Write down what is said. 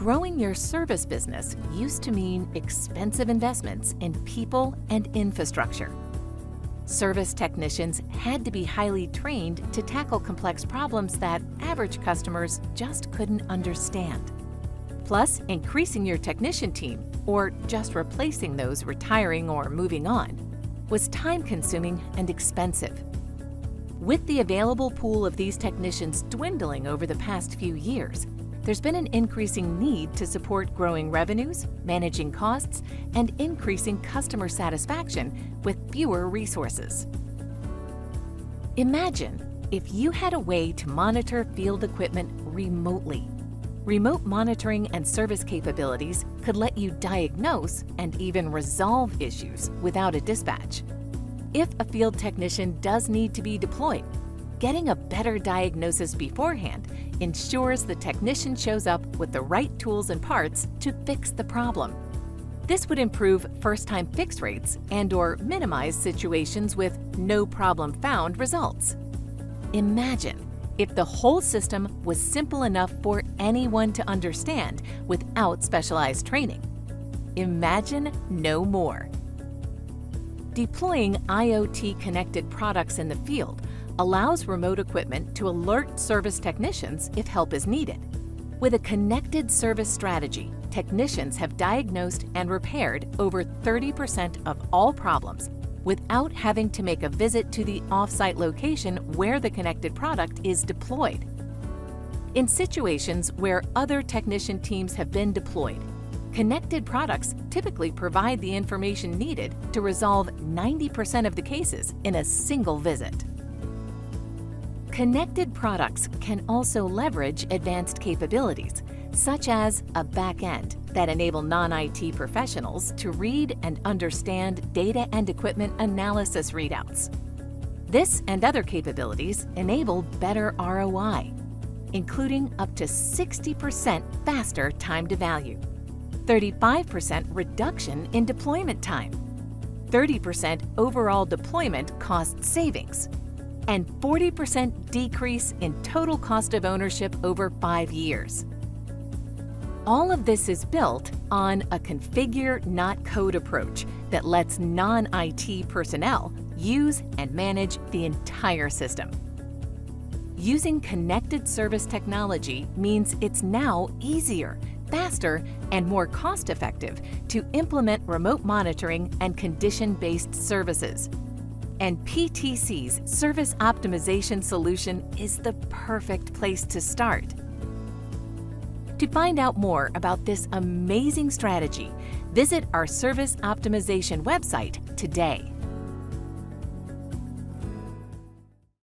Growing your service business used to mean expensive investments in people and infrastructure. Service technicians had to be highly trained to tackle complex problems that average customers just couldn't understand. Plus, increasing your technician team, or just replacing those retiring or moving on, was time-consuming and expensive. With the available pool of these technicians dwindling over the past few years, there's been an increasing need to support growing revenues, managing costs, and increasing customer satisfaction with fewer resources. Imagine if you had a way to monitor field equipment remotely. Remote monitoring and service capabilities could let you diagnose and even resolve issues without a dispatch. If a field technician does need to be deployed, getting a better diagnosis beforehand ensures the technician shows up with the right tools and parts to fix the problem. This would improve first-time fix rates and/or minimize situations with no problem found results. Imagine if the whole system was simple enough for anyone to understand without specialized training. Imagine no more. Deploying IoT-connected products in the field allows remote equipment to alert service technicians if help is needed. With a connected service strategy, technicians have diagnosed and repaired over 30% of all problems without having to make a visit to the off-site location where the connected product is deployed. In situations where other technician teams have been deployed, connected products typically provide the information needed to resolve 90% of the cases in a single visit. Connected products can also leverage advanced capabilities, such as a back-end that enable non-IT professionals to read and understand data and equipment analysis readouts. This and other capabilities enable better ROI, including up to 60% faster time to value, 35% reduction in deployment time, 30% overall deployment cost savings, and 40% decrease in total cost of ownership over 5 years. All of this is built on a configure, not code approach that lets non-IT personnel use and manage the entire system. Using connected service technology means it's now easier, faster, and more cost-effective to implement remote monitoring and condition-based services. And PTC's Service Optimization solution is the perfect place to start. To find out more about this amazing strategy, visit our Service Optimization website today.